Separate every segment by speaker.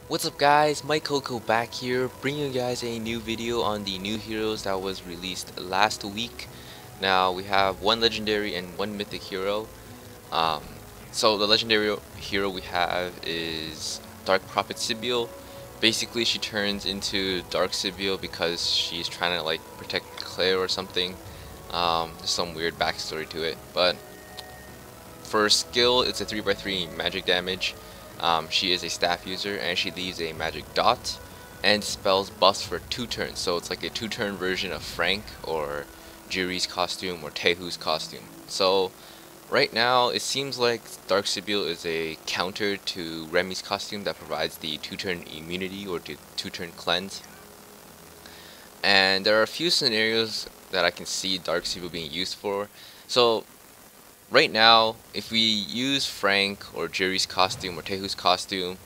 Speaker 1: What's up guys, MikeCoco back here, bringing you guys a new video on the new heroes that was released last week. Now we have one legendary and one mythic hero. Um, so the legendary hero we have is Dark Sibyl. Basically she turns into Dark Sibyl because she's trying to like protect Claire or something. There's some weird backstory to it, but for skill, it's a 3x3 magic damage. She is a staff user and she leaves a magic dot and spells buffs for 2 turns. So it's like a 2-turn version of Frank or Juri's costume or Tehu's costume. So right now it seems like Dark Sibyl is a counter to Remi's costume that provides the 2-turn immunity or the 2-turn cleanse. And there are a few scenarios that I can see Dark Sibyl being used for. So right now, if we use Frank or Juri's costume or Tehu's costume,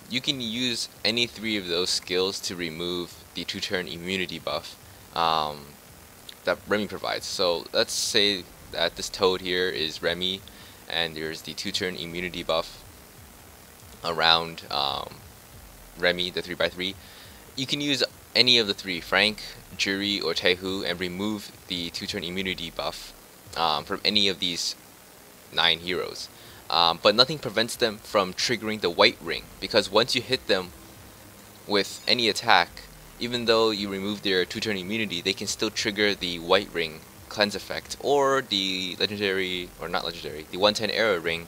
Speaker 1: you can use any 3 of those skills to remove the 2-turn immunity buff that Remi provides. So let's say that this toad here is Remi, and there's the 2-turn immunity buff around Remi, the 3x3. You can use any of the 3, Frank, Juri, or Tehu, and remove the 2-turn immunity buff from any of these 9 heroes. But nothing prevents them from triggering the white ring, because once you hit them with any attack, even though you remove their 2-turn immunity, they can still trigger the white ring cleanse effect, or the legendary, or not legendary, the 110 era ring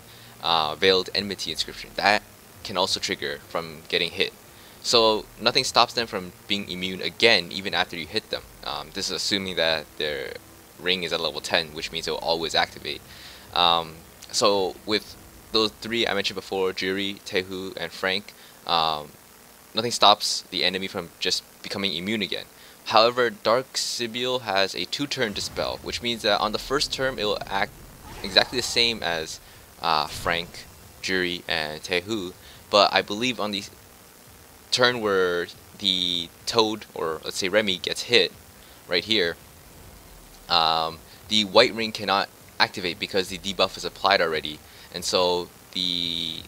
Speaker 1: veiled enmity inscription. That can also trigger from getting hit. So nothing stops them from being immune again even after you hit them. This is assuming that their ring is at level 10, which means it will always activate. So with those 3 I mentioned before, Juri, Tehu, and Frank, nothing stops the enemy from just becoming immune again. However, Dark Sibyl has a 2-turn dispel, which means that on the first turn it will act exactly the same as Frank, Juri, and Tehu, but I believe on the turn where the toad, or let's say Remi, gets hit right here, the white ring cannot activate because the debuff is applied already, and so the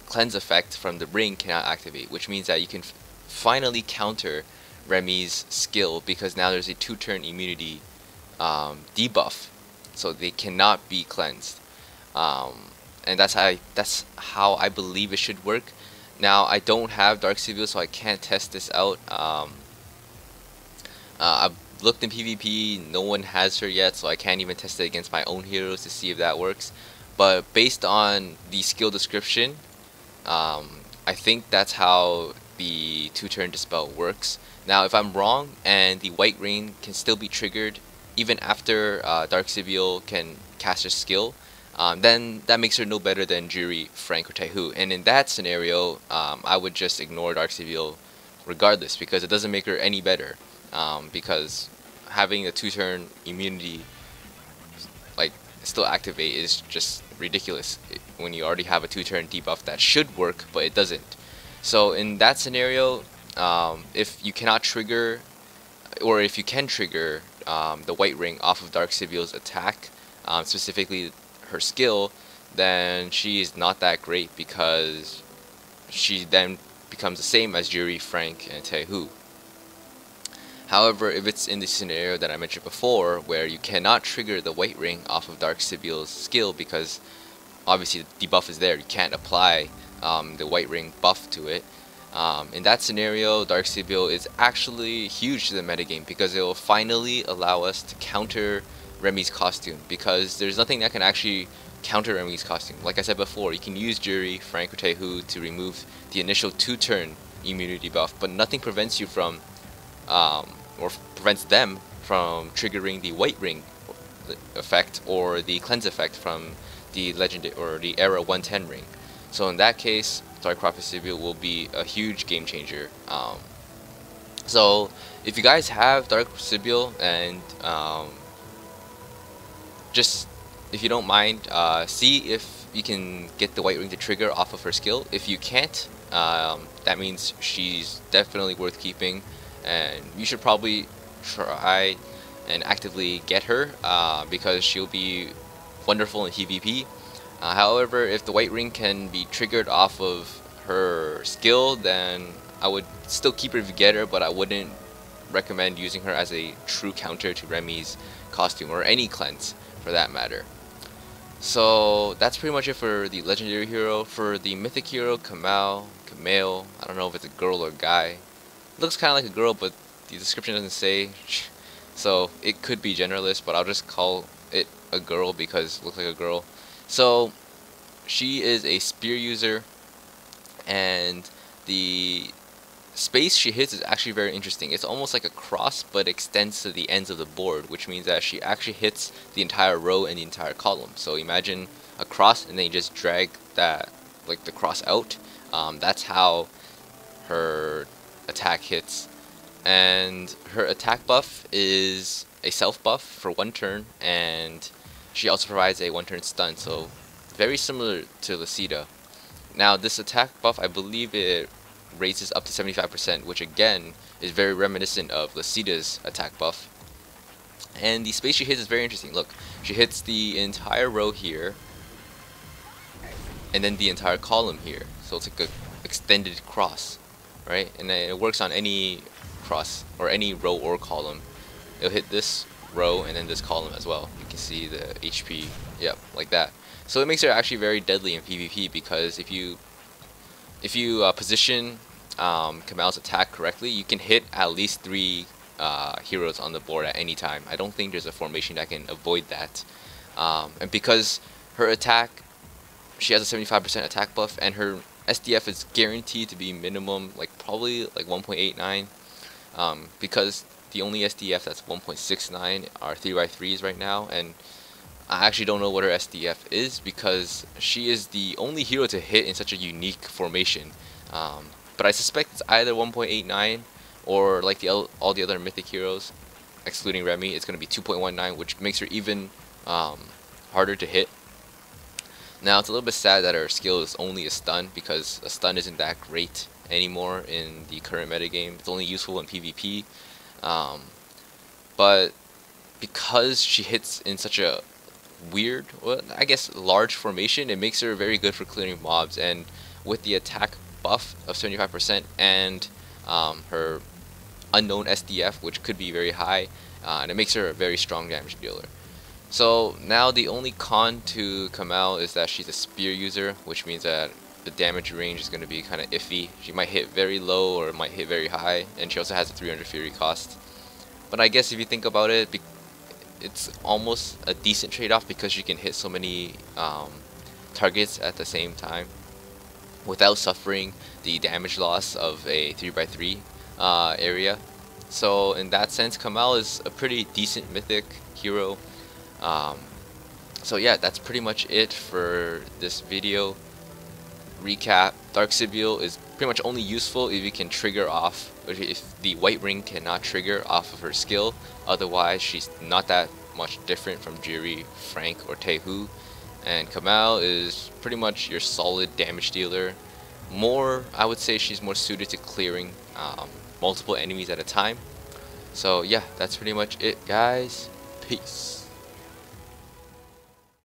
Speaker 1: cleanse effect from the ring cannot activate, which means that you can finally counter Remi's skill, because now there's a 2-turn immunity debuff, so they cannot be cleansed. And that's how I believe it should work. Now I don't have Dark Sibyl, so I can't test this out. I've looked in PvP, no one has her yet, so I can't even test it against my own heroes to see if that works. But based on the skill description, I think that's how the 2-turn dispel works. Now if I'm wrong and the white ring can still be triggered even after Dark Sibyl can cast her skill, then that makes her no better than Juri, Frank, or Tehu. And in that scenario, I would just ignore Dark Sibyl regardless, because it doesn't make her any better. Because having a 2-turn immunity like still activate is just ridiculous when you already have a 2-turn debuff that should work, but it doesn't. So in that scenario, if you cannot trigger, or if you can trigger the white ring off of Dark Sibyl's attack, specifically her skill, then she is not that great, because she then becomes the same as Juri, Frank, and Tehu. However, if it's in the scenario that I mentioned before, where you cannot trigger the white ring off of Dark Sibyl's skill, because obviously the debuff is there, you can't apply the white ring buff to it. In that scenario, Dark Sibyl is actually huge to the metagame, because it will finally allow us to counter Remi's costume, because there's nothing that can actually counter Remi's costume. Like I said before, you can use Juri, Frank, or Tehu to remove the initial 2-turn immunity buff, but nothing prevents you from or prevents them from triggering the white ring effect or the cleanse effect from the legend or the era 110 ring. So in that case, Dark Sibyl will be a huge game changer. So if you guys have Dark Sibyl, and just if you don't mind, see if you can get the white ring to trigger off of her skill. If you can't, that means she's definitely worth keeping, and you should probably try and actively get her, because she'll be wonderful in PvP. However, if the white ring can be triggered off of her skill, then I would still keep her if you get her, but I wouldn't recommend using her as a true counter to Remi's costume, or any cleanse for that matter. So that's pretty much it for the legendary hero. For the mythic hero, Camael, I don't know if it's a girl or a guy. It looks kind of like a girl, but the description doesn't say, so it could be genderless, but I'll just call it a girl because it looks like a girl. So she is a spear user, and the space she hits is actually very interesting. It's almost like a cross, but extends to the ends of the board, which means that she actually hits the entire row and the entire column. So imagine a cross, and then you just drag that, like the cross out. That's how her attack hits. And her attack buff is a self buff for 1 turn, and she also provides a 1 turn stun, so very similar to Lucida. Now this attack buff, I believe it raises up to 75%, which again is very reminiscent of Lucida's attack buff. And the space she hits is very interesting. Look, she hits the entire row here, and then the entire column here, so it's like a extended cross, right? And it works on any cross or any row or column. It'll hit this row and then this column as well. You can see the HP, yep, like that. So it makes her actually very deadly in PvP, because if you position Camael's attack correctly, you can hit at least 3 heroes on the board at any time. I don't think there's a formation that can avoid that. And because her attack, she has a 75% attack buff, and her SDF is guaranteed to be minimum, like probably like 1.89, because the only SDF that's 1.69 are 3x3s right now, and I actually don't know what her SDF is, because she is the only hero to hit in such a unique formation. But I suspect it's either 1.89 or like all the other mythic heroes, excluding Remi, it's going to be 2.19, which makes her even harder to hit. Now it's a little bit sad that her skill is only a stun, because a stun isn't that great anymore in the current metagame. It's only useful in PvP. But because she hits in such a weird, well, I guess large formation, it makes her very good for clearing mobs. And with the attack buff of 75% and her unknown SDF, which could be very high, and it makes her a very strong damage dealer. So now the only con to Camael is that she's a spear user, which means that the damage range is going to be kind of iffy. She might hit very low or might hit very high, and she also has a 300 fury cost. But I guess if you think about it, it's almost a decent trade-off, because you can hit so many targets at the same time without suffering the damage loss of a 3x3 area. So in that sense, Camael is a pretty decent mythic hero. So yeah, that's pretty much it for this video. Recap: Dark Sibyl is pretty much only useful if you can trigger off, if the white ring cannot trigger off of her skill. Otherwise, she's not that much different from Juri, Frank, or Tehu. And Camael is pretty much your solid damage dealer. I would say she's more suited to clearing multiple enemies at a time. So yeah, that's pretty much it, guys. Peace.